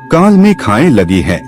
काल में खाए लगी है।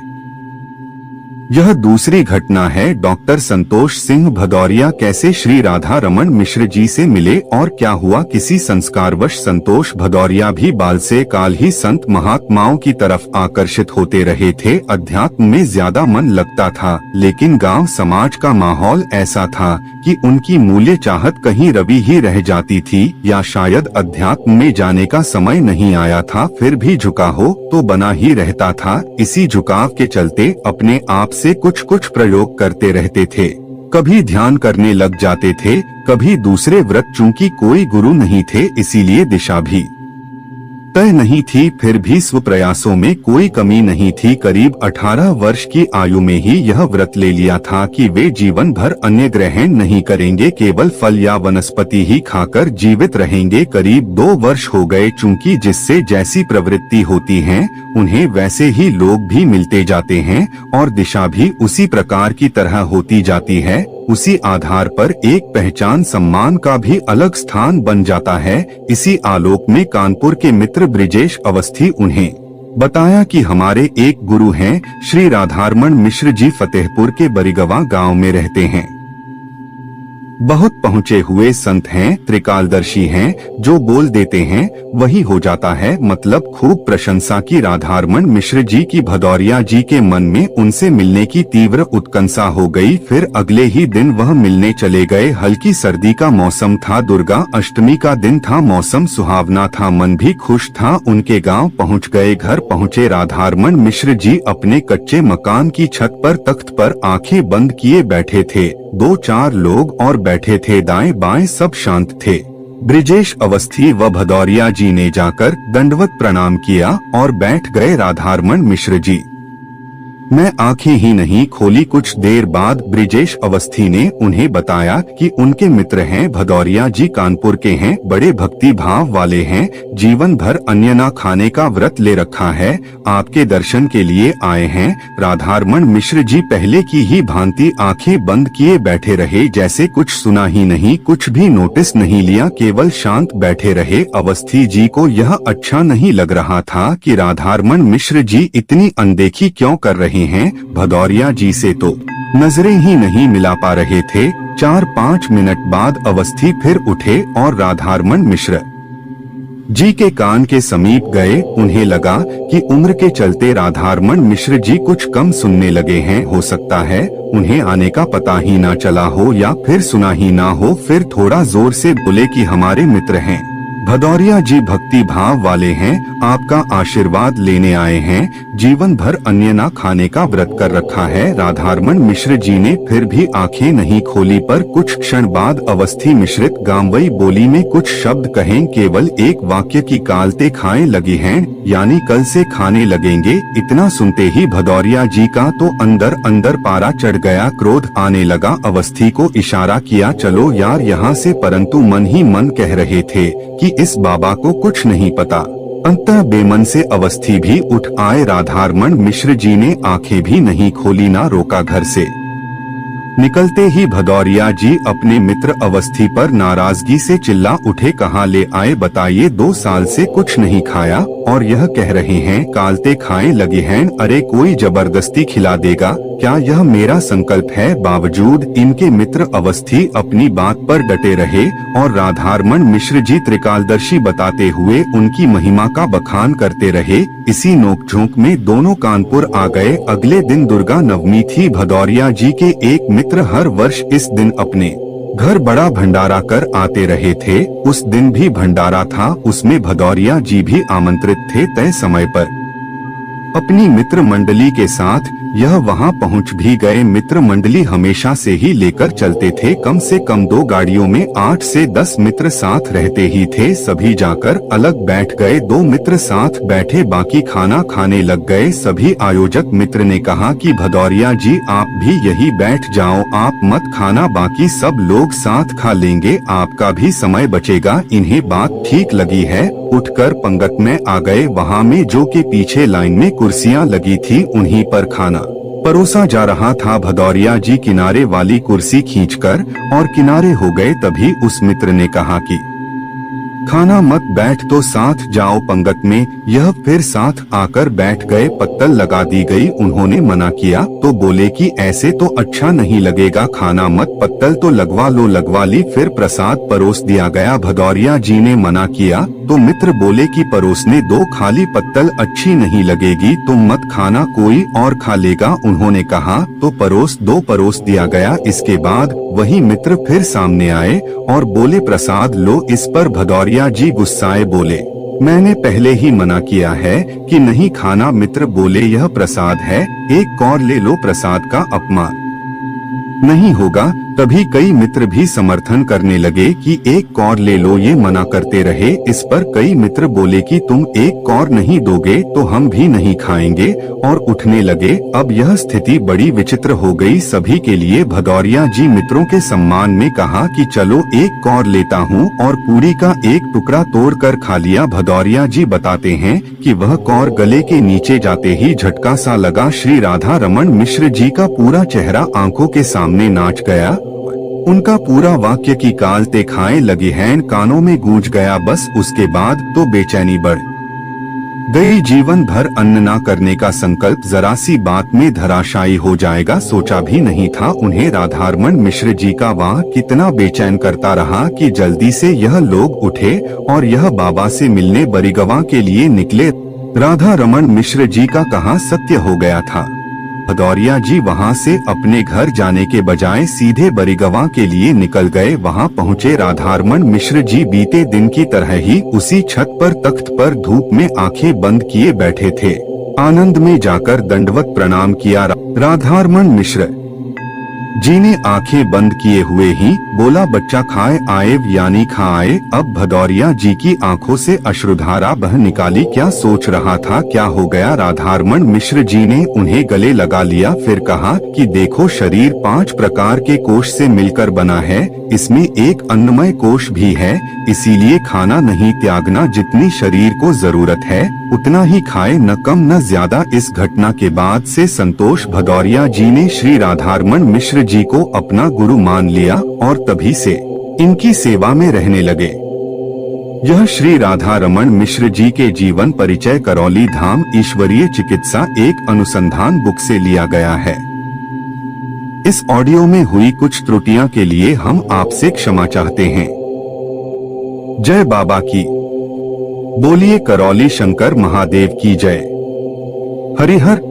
यह दूसरी घटना है। डॉक्टर संतोष सिंह भदौरिया कैसे श्री राधा रमन मिश्र जी से मिले और क्या हुआ। किसी संस्कारवश संतोष भदौरिया भी बाल से काल ही संत महात्माओं की तरफ आकर्षित होते रहे थे। अध्यात्म में ज्यादा मन लगता था, लेकिन गांव समाज का माहौल ऐसा था कि उनकी मूल्य चाहत कहीं रवि ही रह जाती थी, या शायद अध्यात्म में जाने का समय नहीं आया था। फिर भी झुका हो तो बना ही रहता था। इसी झुकाव के चलते अपने आप से कुछ कुछ प्रयोग करते रहते थे। कभी ध्यान करने लग जाते थे, कभी दूसरे व्रत। चूंकि कोई गुरु नहीं थे, इसीलिए दिशा भी तय नहीं थी, फिर भी स्वप्रयासों में कोई कमी नहीं थी। करीब 18 वर्ष की आयु में ही यह व्रत ले लिया था कि वे जीवन भर अन्य ग्रहण नहीं करेंगे, केवल फल या वनस्पति ही खाकर जीवित रहेंगे। करीब 2 वर्ष हो गए। चूंकि जिससे जैसी प्रवृत्ति होती है, उन्हें वैसे ही लोग भी मिलते जाते हैं और दिशा भी उसी प्रकार की तरह होती जाती है। उसी आधार पर एक पहचान सम्मान का भी अलग स्थान बन जाता है। इसी आलोक में कानपुर के मित्र ब्रिजेश अवस्थी उन्हें बताया कि हमारे एक गुरु हैं, श्री राधारमण मिश्र जी फतेहपुर के बरिगवा गांव में रहते हैं। बहुत पहुँचे हुए संत हैं, त्रिकालदर्शी हैं, जो बोल देते हैं वही हो जाता है। मतलब खूब प्रशंसा की राधारमण मिश्र जी की। भदौरिया जी के मन में उनसे मिलने की तीव्र उत्कंठा हो गई। फिर अगले ही दिन वह मिलने चले गए। हल्की सर्दी का मौसम था, दुर्गा अष्टमी का दिन था, मौसम सुहावना था, मन भी खुश था। उनके गांव पहुंच गए। घर पहुंचे राधारमण मिश्र जी अपने कच्चे मकान की छत पर तख्त पर आंखें बंद किए बैठे थे। 2-4 लोग और बैठे थे, दाएं बाएं सब शांत थे। ब्रिजेश अवस्थी व भदौरिया जी ने जाकर दंडवत प्रणाम किया और बैठ गए। राधारमण मिश्र जी मैं आंखें ही नहीं खोली। कुछ देर बाद ब्रिजेश अवस्थी ने उन्हें बताया कि उनके मित्र हैं। भदौरिया जी कानपुर के हैं, बड़े भक्ति भाव वाले हैं, जीवन भर अन्य न खाने का व्रत ले रखा है, आपके दर्शन के लिए आए हैं। राधारमण मिश्र जी पहले की ही भांति आंखें बंद किए बैठे रहे, जैसे कुछ सुना ही नहीं, कुछ भी नोटिस नहीं लिया, केवल शांत बैठे रहे। अवस्थी जी को यह अच्छा नहीं लग रहा था कि राधारमण मिश्र जी इतनी अनदेखी क्यों कर रहे हैं। भदौरिया जी से तो नजरें ही नहीं मिला पा रहे थे। 4-5 मिनट बाद अवस्थी फिर उठे और राधारमण मिश्र जी के कान के समीप गए। उन्हें लगा कि उम्र के चलते राधारमण मिश्र जी कुछ कम सुनने लगे हैं। हो सकता है उन्हें आने का पता ही ना चला हो या फिर सुना ही ना हो। फिर थोड़ा जोर से बोले कि हमारे मित्र हैं, भदौरिया जी भक्ति भाव वाले हैं, आपका आशीर्वाद लेने आए हैं, जीवन भर अन्य ना खाने का व्रत कर रखा है। राधारमण मिश्र जी ने फिर भी आंखें नहीं खोली, पर कुछ क्षण बाद अवस्थी मिश्रित गांवई बोली में कुछ शब्द कहें। केवल एक वाक्य की कालते खाए लगी हैं, यानी कल से खाने लगेंगे। इतना सुनते ही भदौरिया जी का तो अंदर अंदर पारा चढ़ गया, क्रोध आने लगा। अवस्थी को इशारा किया, चलो यार यहाँ से, परंतु मन ही मन कह रहे थे कि इस बाबा को कुछ नहीं पता। अंततः बेमन से अवस्थी भी उठ आए। राधारमण मिश्र जी ने आंखें भी नहीं खोली, ना रोका। घर से निकलते ही भदौरिया जी अपने मित्र अवस्थी पर नाराजगी से चिल्ला उठे, कहाँ ले आए बताइए, 2 साल से कुछ नहीं खाया और यह कह रहे हैं कालते खाए लगे हैं। अरे कोई जबरदस्ती खिला देगा क्या, यह मेरा संकल्प है। बावजूद इनके मित्र अवस्थी अपनी बात पर डटे रहे और राधारमण मिश्र जी त्रिकालदर्शी बताते हुए उनकी महिमा का बखान करते रहे। इसी नोकझोंक में दोनों कानपुर आ गए। अगले दिन दुर्गा नवमी थी। भदौरिया जी के एक मित्र हर वर्ष इस दिन अपने घर बड़ा भंडारा कर आते रहे थे। उस दिन भी भंडारा था, उसमें भदौरिया जी भी आमंत्रित थे। तय समय पर अपनी मित्र मंडली के साथ यह वहां पहुंच भी गए। मित्र मंडली हमेशा से ही लेकर चलते थे, कम से कम 2 गाड़ियों में 8 से 10 मित्र साथ रहते ही थे। सभी जाकर अलग बैठ गए। 2 मित्र साथ बैठे, बाकी खाना खाने लग गए। सभी आयोजक मित्र ने कहा कि भदौरिया जी आप भी यही बैठ जाओ, आप मत खाना, बाकी सब लोग साथ खा लेंगे, आपका भी समय बचेगा। इन्हें बात ठीक लगी है, उठकर पंगत में आ गए। वहाँ में जो के पीछे लाइन में कुर्सियाँ लगी थी, उन्हीं पर खाना परोसा जा रहा था। भदौरिया जी किनारे वाली कुर्सी खींचकर और किनारे हो गए। तभी उस मित्र ने कहा कि खाना मत बैठ तो साथ जाओ पंगत में। यह फिर साथ आकर बैठ गए। पत्तल लगा दी गई। उन्होंने मना किया तो बोले कि ऐसे तो अच्छा नहीं लगेगा, खाना मत। पत्तल तो लगवा ली। फिर प्रसाद परोस दिया गया। भदौरिया जी ने मना किया तो मित्र बोले कि परोसने दो, खाली पत्तल अच्छी नहीं लगेगी, तुम मत खाना, कोई और खा लेगा। उन्होंने कहा तो परोस दो। परोस दिया गया। इसके बाद वही मित्र फिर सामने आए और बोले प्रसाद लो। इस पर भदौरिया जी गुस्साए बोले मैंने पहले ही मना किया है कि नहीं खाना। मित्र बोले यह प्रसाद है, एक कौर ले लो, प्रसाद का अपमान नहीं होगा। तभी कई मित्र भी समर्थन करने लगे कि एक कौर ले लो, ये मना करते रहे। इस पर कई मित्र बोले कि तुम एक कौर नहीं दोगे तो हम भी नहीं खाएंगे, और उठने लगे। अब यह स्थिति बड़ी विचित्र हो गई सभी के लिए। भदौरिया जी मित्रों के सम्मान में कहा कि चलो एक कौर लेता हूँ, और पूरी का एक टुकड़ा तोड़कर खा लिया। भदौरिया जी बताते हैं कि वह कौर गले के नीचे जाते ही झटका सा लगा। श्री राधा रमन मिश्र जी का पूरा चेहरा आंखों के सामने नाच गया। उनका पूरा वाक्य की काल ते खाए लगी हैं कानों में गूंज गया। बस उसके बाद तो बेचैनी बढ़ गई। जीवन भर अन्न ना करने का संकल्प जरा सी बात में धराशायी हो जाएगा, सोचा भी नहीं था। उन्हें राधारमण मिश्र जी का वाह कितना बेचैन करता रहा कि जल्दी से यह लोग उठे और यह बाबा से मिलने बरिगवा के लिए निकले। राधा रमन मिश्र जी का कहा सत्य हो गया था। भदौरिया जी वहां से अपने घर जाने के बजाय सीधे बरिगवा के लिए निकल गए। वहां पहुंचे राधारमण मिश्र जी बीते दिन की तरह ही उसी छत पर तख्त पर धूप में आंखें बंद किए बैठे थे। आनंद में जाकर दंडवत प्रणाम किया। राधारमण मिश्र जी ने आंखें बंद किए हुए ही बोला बच्चा खाए आए यानी खा आए। अब भदौरिया जी की आंखों से अश्रुधारा बह निकाली। क्या सोच रहा था, क्या हो गया? राधारमण मिश्र जी ने उन्हें गले लगा लिया। फिर कहा कि देखो शरीर 5 प्रकार के कोष से मिलकर बना है, इसमें एक अन्नमय कोष भी है, इसीलिए खाना नहीं त्यागना। जितनी शरीर को जरूरत है उतना ही खाए, न कम न ज्यादा। इस घटना के बाद से संतोष भदौरिया जी ने श्री राधारमण मिश्र जी को अपना गुरु मान लिया और तभी से इनकी सेवा में रहने लगे। यह श्री राधा रमन मिश्र जी के जीवन परिचय करौली धाम ईश्वरीय चिकित्सा एक अनुसंधान बुक से लिया गया है। इस ऑडियो में हुई कुछ त्रुटियां के लिए हम आपसे क्षमा चाहते हैं। जय बाबा की। बोलिए करौली शंकर महादेव की जय। हरिहर।